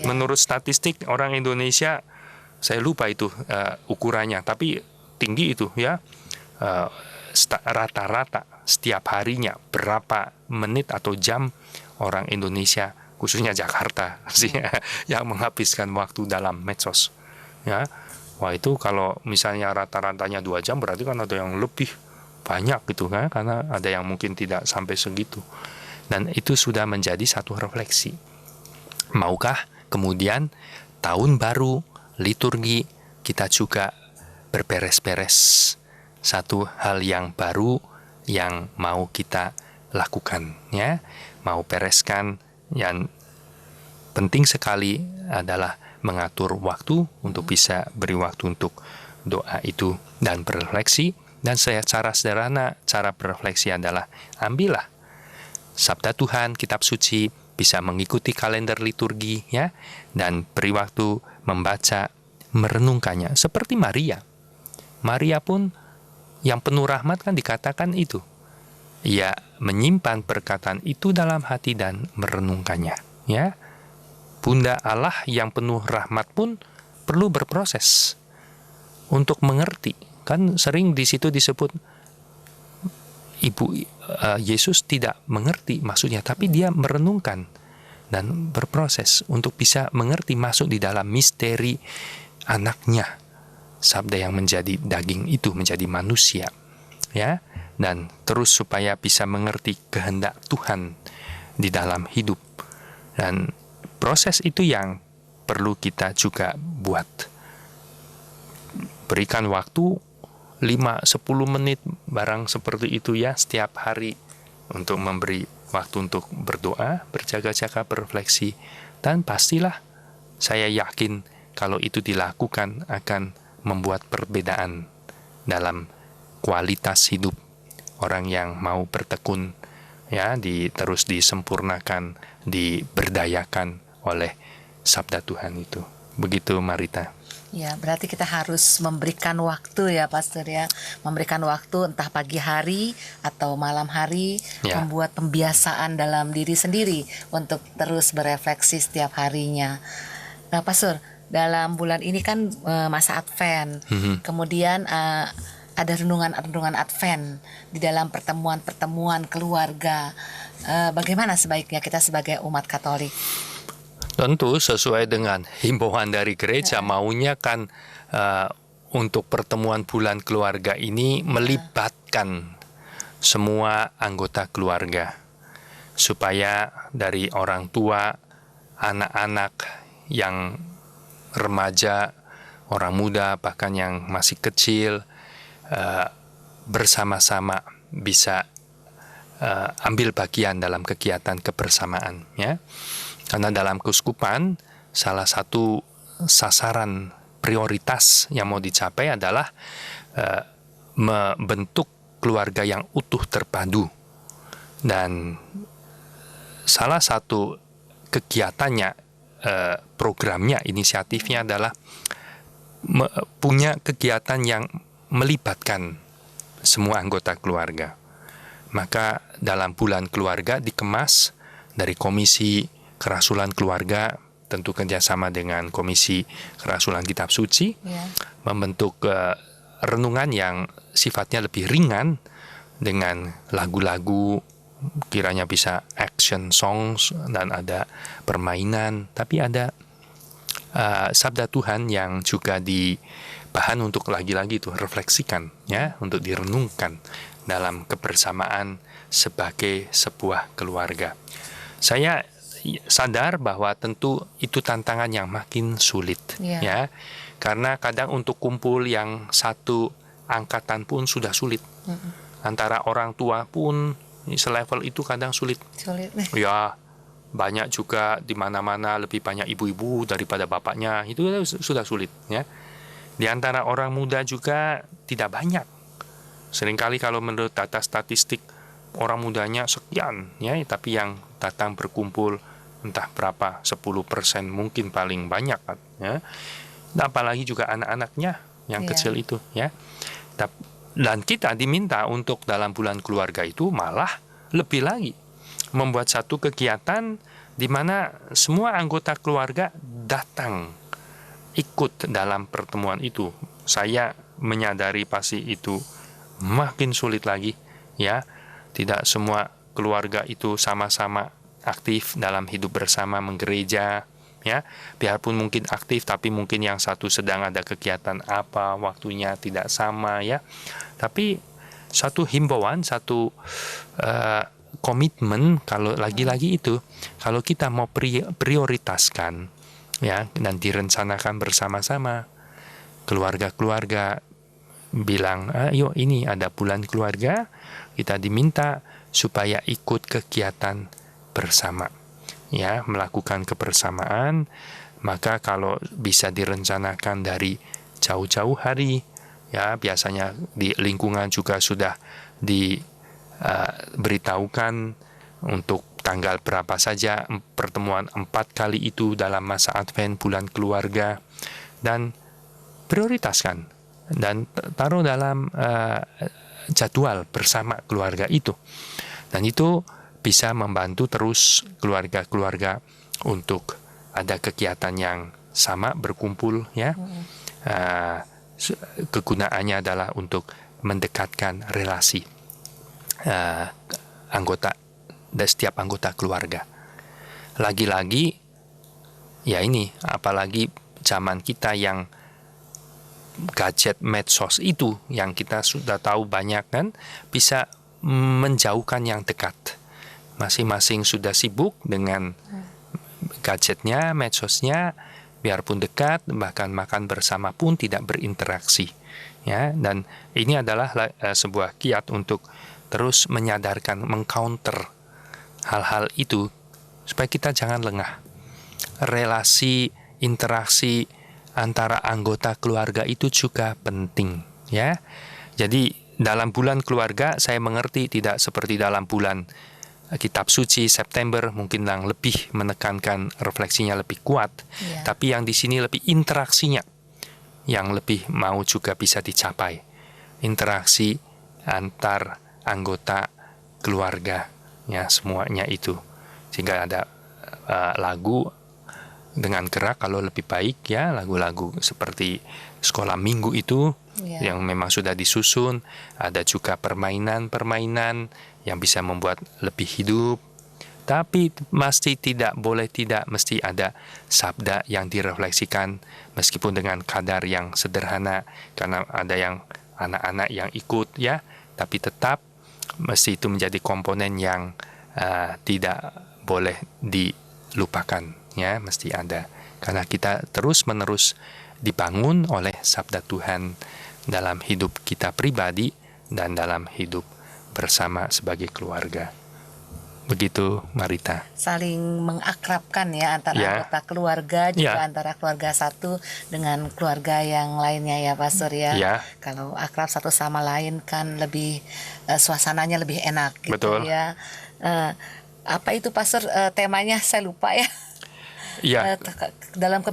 Menurut statistik orang Indonesia, saya lupa itu ukurannya, tapi tinggi itu, ya, rata-rata setiap harinya berapa menit atau jam orang Indonesia, khususnya Jakarta sih, yang menghabiskan waktu dalam medsos, ya. Wah, itu kalau misalnya rata-ratanya 2 jam, berarti kan ada yang lebih banyak gitu, kan, karena ada yang mungkin tidak sampai segitu. Dan itu sudah menjadi satu refleksi. Maukah kemudian tahun baru, liturgi, kita juga berberes-beres, satu hal yang baru yang mau kita lakukan, ya, mau bereskan. Yang penting sekali adalah mengatur waktu untuk bisa beri waktu untuk doa itu dan berefleksi. Dan secara sederhana, cara berefleksi adalah ambillah Sabda Tuhan, kitab suci, bisa mengikuti kalender liturgi, ya, dan beri waktu membaca, merenungkannya. Seperti Maria. Maria pun yang penuh rahmat kan dikatakan itu. Ia menyimpan perkataan itu dalam hati dan merenungkannya, ya. Bunda Allah yang penuh rahmat pun perlu berproses untuk mengerti. Kan sering di situ disebut Ibu Yesus tidak mengerti maksudnya, tapi dia merenungkan dan berproses untuk bisa mengerti, masuk di dalam misteri anaknya, sabda yang menjadi daging itu menjadi manusia, ya, dan terus supaya bisa mengerti kehendak Tuhan di dalam hidup. Dan proses itu yang perlu kita juga buat. Berikan waktu 5-10 menit barang seperti itu, ya, setiap hari untuk memberi waktu untuk berdoa, berjaga-jaga, berefleksi. Dan pastilah saya yakin kalau itu dilakukan akan membuat perbedaan dalam kualitas hidup orang yang mau bertekun, ya, terus disempurnakan, diberdayakan oleh sabda Tuhan itu. Begitu, Marita. Ya, berarti kita harus memberikan waktu, ya, Pastor, ya. Memberikan waktu entah pagi hari atau malam hari, Ya. membuat pembiasaan dalam diri sendiri untuk terus berefleksi setiap harinya. Nah, Pastor, dalam bulan ini kan masa Advent. Kemudian ada renungan-renungan Advent di dalam pertemuan-pertemuan keluarga. Bagaimana sebaiknya kita sebagai umat Katolik? Tentu sesuai dengan himbauan dari gereja, maunya kan untuk pertemuan bulan keluarga ini melibatkan semua anggota keluarga, supaya dari orang tua, anak-anak yang remaja, orang muda, bahkan yang masih kecil, bersama-sama bisa ambil bagian dalam kegiatan kebersamaan, ya. Karena dalam keuskupan, salah satu sasaran prioritas yang mau dicapai adalah membentuk keluarga yang utuh terpadu. Dan salah satu kegiatannya, programnya, inisiatifnya adalah punya kegiatan yang melibatkan semua anggota keluarga. Maka dalam bulan keluarga dikemas dari Komisi Kerasulan Keluarga, tentu kerjasama dengan Komisi Kerasulan Kitab Suci, membentuk renungan yang sifatnya lebih ringan dengan lagu-lagu, kiranya bisa action songs dan ada permainan, tapi ada sabda Tuhan yang juga bahan untuk lagi-lagi itu refleksikan, ya, untuk direnungkan dalam kebersamaan sebagai sebuah keluarga. Saya sadar bahwa tentu itu tantangan yang makin sulit, ya, karena kadang untuk kumpul yang satu angkatan pun sudah sulit. Antara orang tua pun selevel itu kadang sulit. Ya, banyak juga di mana-mana lebih banyak ibu-ibu daripada bapaknya, itu sudah sulit, ya. Di antara orang muda juga tidak banyak. Seringkali kalau menurut data statistik orang mudanya sekian, ya, tapi yang datang berkumpul entah berapa, 10% mungkin paling banyak, ya. Apalagi juga anak-anaknya yang kecil itu, ya. Dan kita diminta untuk dalam bulan keluarga itu malah lebih lagi membuat satu kegiatan di mana semua anggota keluarga datang ikut dalam pertemuan itu. Saya menyadari pasti itu makin sulit lagi, ya. Tidak semua keluarga itu sama-sama aktif dalam hidup bersama menggereja, ya. Biarpun mungkin aktif, tapi mungkin yang satu sedang ada kegiatan apa, waktunya tidak sama, ya. Tapi satu himbauan, satu komitmen, kalau lagi-lagi itu, kalau kita mau prioritaskan, ya, dan direncanakan bersama-sama, keluarga-keluarga bilang, ayo ini ada bulan keluarga, kita diminta supaya ikut kegiatan bersama, ya, melakukan kebersamaan. Maka kalau bisa direncanakan dari jauh-jauh hari, Ya, biasanya di lingkungan juga sudah diberitahukan untuk tanggal berapa saja pertemuan 4 kali itu dalam masa Advent bulan keluarga, dan prioritaskan dan taruh dalam jadwal bersama keluarga itu. Dan itu bisa membantu terus keluarga-keluarga untuk ada kegiatan yang sama, berkumpul ya. Kegunaannya adalah untuk mendekatkan relasi anggota dan setiap anggota keluarga. Lagi-lagi ya ini, apalagi zaman kita yang gadget medsos itu yang kita sudah tahu banyak kan, bisa menjauhkan yang dekat. Masing-masing sudah sibuk dengan gadgetnya, medsosnya, biarpun dekat, bahkan makan bersama pun tidak berinteraksi. Ya, dan ini adalah sebuah kiat untuk terus menyadarkan, mengcounter hal-hal itu supaya kita jangan lengah. Relasi, interaksi antara anggota keluarga itu juga penting, ya. Jadi dalam bulan keluarga saya mengerti tidak seperti dalam bulan Kitab Suci September, mungkin yang lebih menekankan refleksinya lebih kuat, tapi yang di sini lebih interaksinya yang lebih mau juga bisa dicapai, interaksi antar anggota keluarga, ya, semuanya itu, sehingga ada lagu dengan gerak kalau lebih baik, ya, lagu-lagu seperti sekolah minggu itu yang memang sudah disusun, ada juga permainan-permainan yang bisa membuat lebih hidup. Tapi tidak mesti ada sabda yang direfleksikan, meskipun dengan kadar yang sederhana, karena ada yang anak-anak yang ikut, ya, tapi tetap mesti itu menjadi komponen yang tidak boleh dilupakan, ya, mesti ada, karena kita terus-menerus dibangun oleh sabda Tuhan dalam hidup kita pribadi dan dalam hidup bersama sebagai keluarga. Begitu, Marita. Saling mengakrabkan ya antara anggota keluarga, juga antara keluarga satu dengan keluarga yang lainnya ya, Pastor ya. Kalau akrab satu sama lain kan lebih suasananya lebih enak gitu. Betul. Ya. Apa itu, Pastor, temanya saya lupa ya. Dalam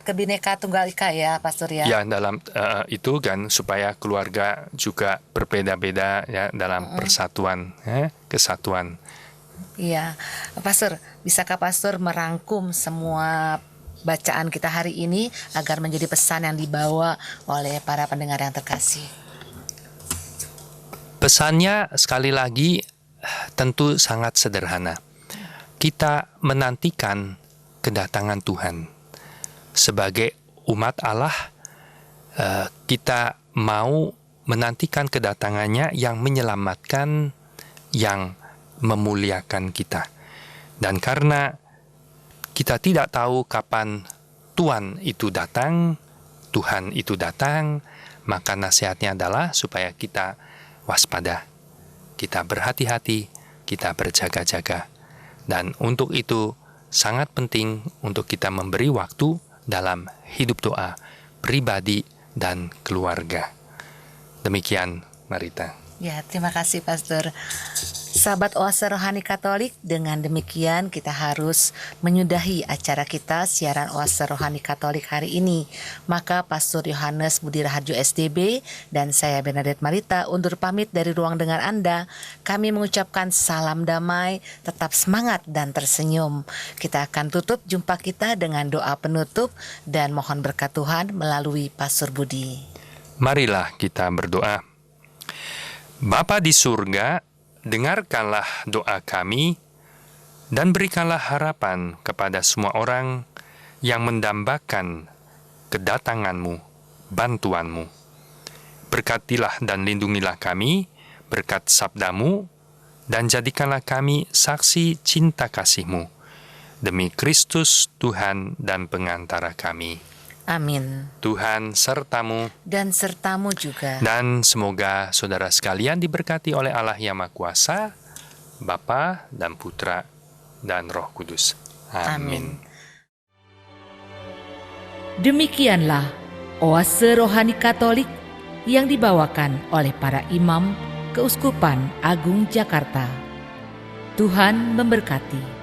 Kebineka Tunggal Ika ya, Pastor ya. Ya, dalam itu kan supaya keluarga juga berbeda-beda ya dalam persatuan, kesatuan. Iya, Pastor, bisakah Pastor merangkum semua bacaan kita hari ini agar menjadi pesan yang dibawa oleh para pendengar yang terkasih? Pesannya sekali lagi tentu sangat sederhana. Kita menantikan kedatangan Tuhan. Sebagai umat Allah, kita mau menantikan kedatangannya yang menyelamatkan, yang memuliakan kita. Dan karena kita tidak tahu kapan Tuhan itu datang, maka nasihatnya adalah supaya kita waspada, kita berhati-hati, kita berjaga-jaga. Dan untuk itu sangat penting untuk kita memberi waktu dalam hidup doa pribadi dan keluarga. Demikian, Marita. Ya, terima kasih, Pastor. Sahabat Oase Rohani Katolik, dengan demikian kita harus menyudahi acara kita siaran Oase Rohani Katolik hari ini. Maka Pastor Yohanes Budi Raharjo SDB dan saya Bernadette Marita undur pamit dari ruang dengar Anda. Kami mengucapkan salam damai, tetap semangat dan tersenyum. Kita akan tutup jumpa kita dengan doa penutup dan mohon berkat Tuhan melalui Pastor Budi. Marilah kita berdoa. Bapa di surga, dengarkanlah doa kami dan berikanlah harapan kepada semua orang yang mendambakan kedatangan-Mu, bantuan-Mu. Berkatilah dan lindungilah kami berkat sabda-Mu dan jadikanlah kami saksi cinta kasih-Mu. Demi Kristus Tuhan dan pengantara kami. Amin. Tuhan sertamu dan sertamu juga. Dan semoga saudara sekalian diberkati oleh Allah yang Maha Kuasa, Bapa dan Putra dan Roh Kudus. Amin. Demikianlah Oase Rohani Katolik yang dibawakan oleh para imam Keuskupan Agung Jakarta. Tuhan memberkati.